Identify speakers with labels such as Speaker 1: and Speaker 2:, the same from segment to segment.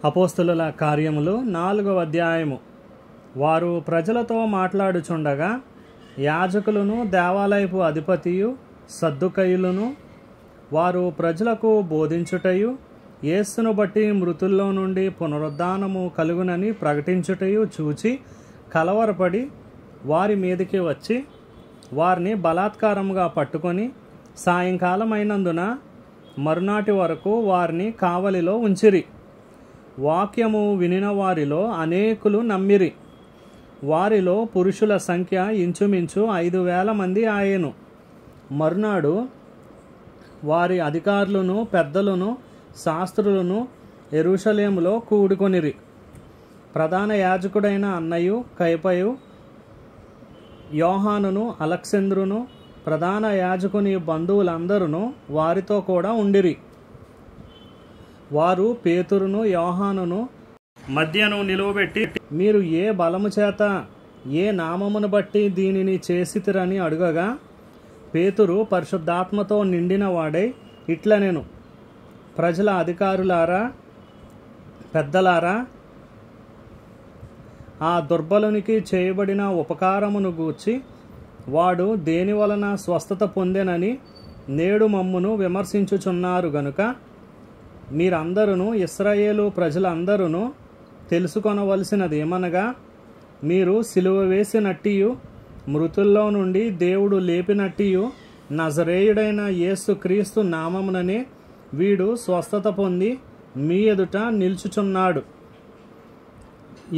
Speaker 1: అపోస్తలుల కార్యములు 4వ అధ్యాయము. వారు ప్రజలతో మాట్లాడుచుండగా యాజకులను దేవాలయపు అధిపతియు సద్దుకయ్యులను వారు ప్రజలకు బోధించుటయు యేసును బట్టి మృతుల్లో నుండి పునరుద్ధానము కలుగునని ప్రకటించుటయు చూచి కలవరపడి వారి మీదకి వచ్చి వారిని బలాత్కారముగా పట్టుకొని సాయంకాలమైనందున మరునాటి వరకు వారిని కావలిలో ఉంచిరి. వాక్యము వినిన వారిలో అనేకులు నమ్మిరి. వారిలో పురుషుల సంఖ్య ఇంచుమించు 5,000 మంది ఆయెను. మరునాడు వారి అధికారులను పెద్దలను శాస్త్రులను యెరూషలేములో కూడుకొనిరి. ప్రధాన యాజకుడైన అన్నయు కయపయు యోహానును అలెగ్జంద్రును ప్రధాన యాజకుని బంధువులందరూ వారితో కూడా ఉండిరి. వారు పేతురును యోహానును మధ్యను నిలువబెట్టి, మీరు ఏ బలము చేత ఏ నామమును బట్టి దీనిని చేసితిరని అడుగగా, పేతురు పరిశుద్ధాత్మతో నిండిన వాడై ఇట్లనెను, ప్రజల అధికారులారా పెద్దలారా, ఆ దుర్బలునికి చేయబడిన ఉపకారమును గూర్చి వాడు దేని వలన స్వస్థత పొందెనని నేడు మమ్మును విమర్శించుచున్నారు గనుక మీరందరూ ఇశ్రాయేలు ప్రజలందరూ తెలుసుకొనవలసినదేమనగా, మీరు సిలువ వేసినట్టియు మృతుల్లో నుండి దేవుడు లేపినట్టియు నజరేయుడైన యేసు క్రీస్తు నామముననే వీడు స్వస్థత పొంది మీ ఎదుట నిల్చుచున్నాడు.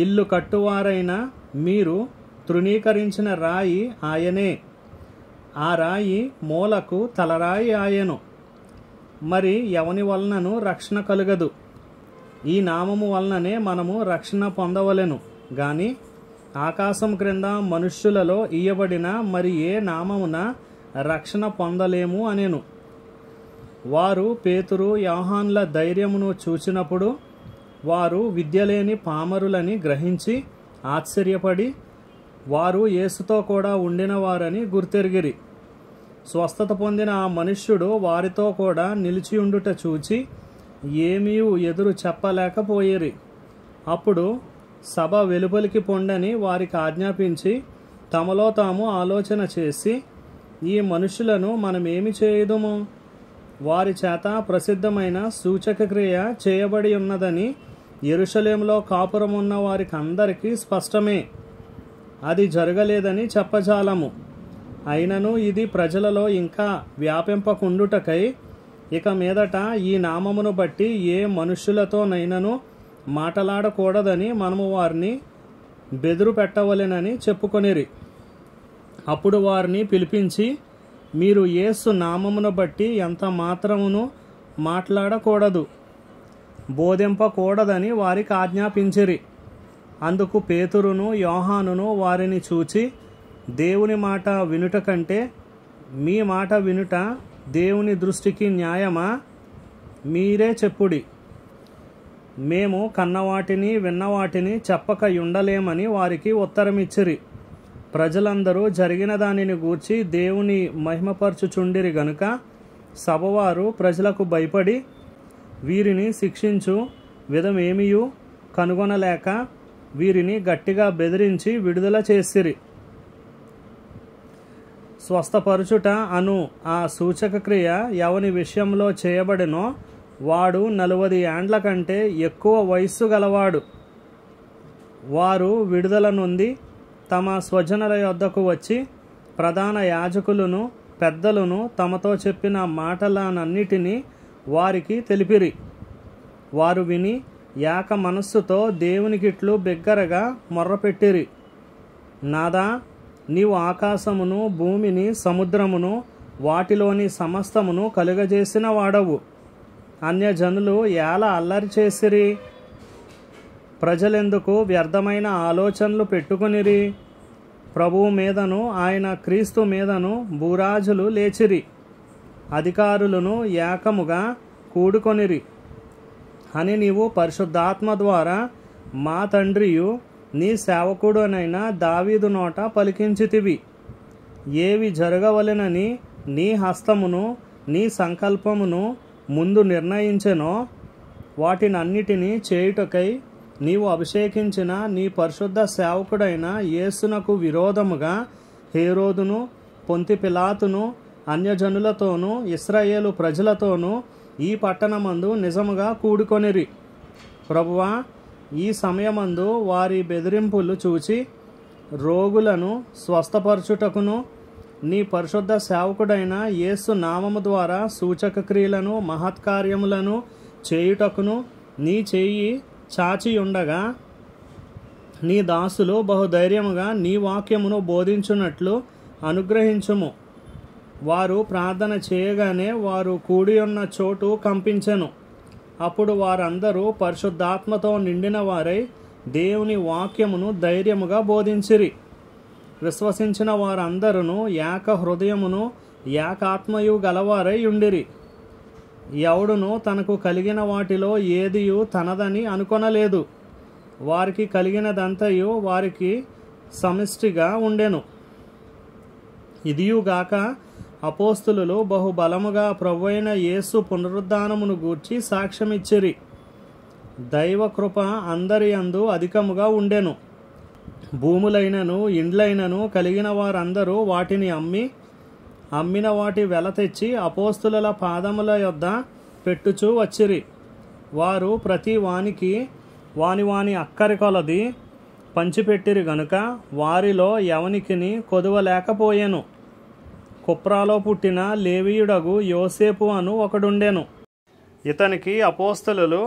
Speaker 1: ఇల్లు కట్టువారైన మీరు తృణీకరించిన రాయి ఆయనే. ఆ రాయి మూలకు తలరాయి ఆయను. మరి ఎవని వలనను రక్షణ కలుగదు. ఈ నామము వలననే మనము రక్షణ పొందవలెను గాని ఆకాశం క్రింద మనుష్యులలో ఇయ్యబడిన మరి ఏ నామమున రక్షణ పొందలేము అనెను. వారు పేతురు యోహానుల ధైర్యమును చూచినప్పుడు వారు విద్యలేని పామరులని గ్రహించి ఆశ్చర్యపడి వారు యేసుతో కూడా ఉండిన వారని గుర్తెరిగిరి. స్వస్థత పొందిన ఆ మనుష్యుడు వారితో కూడా నిలిచియుండుట చూచి ఏమీ ఎదురు చెప్పలేకపోయిరి. అప్పుడు సభ వెలుపలికి పొండని వారికి ఆజ్ఞాపించి తమలో తాము ఆలోచన చేసి, ఈ మనుషులను మనమేమి చేయుదుము? వారి చేత ప్రసిద్ధమైన సూచక క్రియ చేయబడి ఉన్నదని యెరూషలేములో కాపురమున్న వారికి అందరికీ స్పష్టమే. అది జరగలేదని చెప్పజాలము. అయినను ఇది ప్రజలలో ఇంకా వ్యాపింపకుండుటకై ఇక మీదట ఈ నామమును బట్టి ఏ మనుష్యులతోనైనను మాటలాడకూడదని మనము వారిని బెదురు పెట్టవలెనని చెప్పుకొనిరి. అప్పుడు వారిని పిలిపించి, మీరు యేసు నామమును బట్టి ఎంత మాత్రమును మాట్లాడకూడదు, బోధింపకూడదని వారికి ఆజ్ఞాపించిరి. అందుకు పేతురును యోహానును వారిని చూచి, దేవుని మాట వినుట కంటే మీ మాట వినుట దేవుని దృష్టికి న్యాయమా? మీరే చెప్పుడి. మేము కన్నవాటిని విన్నవాటిని చెప్పక ఉండలేమని వారికి ఉత్తరమిచ్చిరి. ప్రజలందరూ జరిగిన దానిని గూర్చి దేవుని మహిమపరచుచుండిరి గనుక సభవారు ప్రజలకు భయపడి వీరిని శిక్షించు విధమేమియూ కనుగొనలేక వీరిని గట్టిగా బెదిరించి విడుదల చేసిరి. స్వస్థపరచుట అను ఆ సూచక క్రియ ఎవని విషయంలో చేయబడినో వాడు 40 ఏండ్ల కంటే ఎక్కువ వయస్సు గలవాడు. వారు విడుదల నొంది తమ స్వజనుల యొద్దకు వచ్చి ప్రధాన యాజకులను పెద్దలను తమతో చెప్పిన మాటలనన్నిటినీ వారికి తెలిపిరి. వారు విని ఏక మనస్సుతో దేవునికిట్లు బిగ్గరగా మొర్రపెట్టిరి, నాదా, నీవు ఆకాశమును భూమిని సముద్రమును వాటిలోని సమస్తమును కలుగజేసిన వాడవు. అన్యజనులు ఎలా అల్లరి చేసిరి? ప్రజలెందుకు వ్యర్థమైన ఆలోచనలు పెట్టుకొనిరి? ప్రభువు మీదను ఆయన క్రీస్తు మీదను భూరాజులు లేచిరి, అధికారులను ఏకముగా కూడుకొనిరి అని నీవు పరిశుద్ధాత్మ ద్వారా మా తండ్రియు నీ సేవకుడునైన దావీదు నోట పలికించితివి. ఏవి జరగవలెనని నీ హస్తమును నీ సంకల్పమును ముందు నిర్ణయించెనో వాటినన్నిటినీ చేయుటకై నీవు అభిషేకించిన నీ పరిశుద్ధ సేవకుడైన యేసునకు విరోధముగా హేరోదును, పొంతి పిలాతును, అన్యజనులతోనూ ఇశ్రాయేలు ప్రజలతోనూ ఈ పట్టణమందు నిజముగా కూడుకొనిరి. ప్రభువా, ఈ సమయమందు వారి బెదిరింపులు చూచి రోగులను స్వస్థపరచుటకును నీ పరిశుద్ధ సేవకుడైన యేసు నామము ద్వారా సూచక క్రియలను మహత్కార్యములను చేయుటకును నీ చేయి చాచియుండగా నీ దాసులు బహుధైర్యముగా నీ వాక్యమును బోధించున్నట్లు అనుగ్రహించుము. వారు ప్రార్థన చేయగానే వారు కూడి ఉన్న చోటు కంపించెను. అప్పుడు వారందరూ పరిశుద్ధాత్మతో నిండిన వారై దేవుని వాక్యమును ధైర్యముగా బోధించిరి. విశ్వసించిన వారందరూ ఏక హృదయమును ఏకాత్మయు గలవారై ఉండిరి. ఎవడును తనకు కలిగిన వాటిలో ఏదియు తనదని అనుకొనలేదు. వారికి కలిగినదంతయు వారికి సమిష్టిగా ఉండెను. ఇదియుగాక అపోస్తులు బహుబలముగా ప్రభువైన యేసు పునరుద్ధానమును గూర్చి సాక్ష్యమిచ్చిరి. దైవ కృప అందరి యందు అధికముగా ఉండెను. భూములైనను ఇండ్లైనను కలిగిన వారందరూ వాటిని అమ్మిన వాటి వెల తెచ్చి అపోస్తుల పాదముల యొద్ద పెట్టుచూ వచ్చిరి. వారు ప్రతి వానికి వాని అక్కరి కొలది పంచిపెట్టిరి గనుక వారిలో ఎవనికిని కొదువలేకపోయెను. కుప్రాలో పుట్టిన లేవీయుడగు యోసేపు అను ఒకడుండెను. ఇతనికి అపోస్తలులు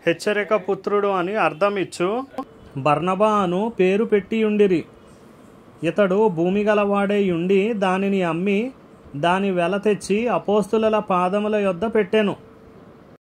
Speaker 1: హెచ్చరిక పుత్రుడు అని అర్థమిచ్చు బర్నబా అను పేరు పెట్టియుండిరి. ఇతడు భూమి గలవాడై ఉండి దానిని అమ్మి దాని వెల తెచ్చి అపోస్తలుల పాదముల యొద్ద పెట్టెను.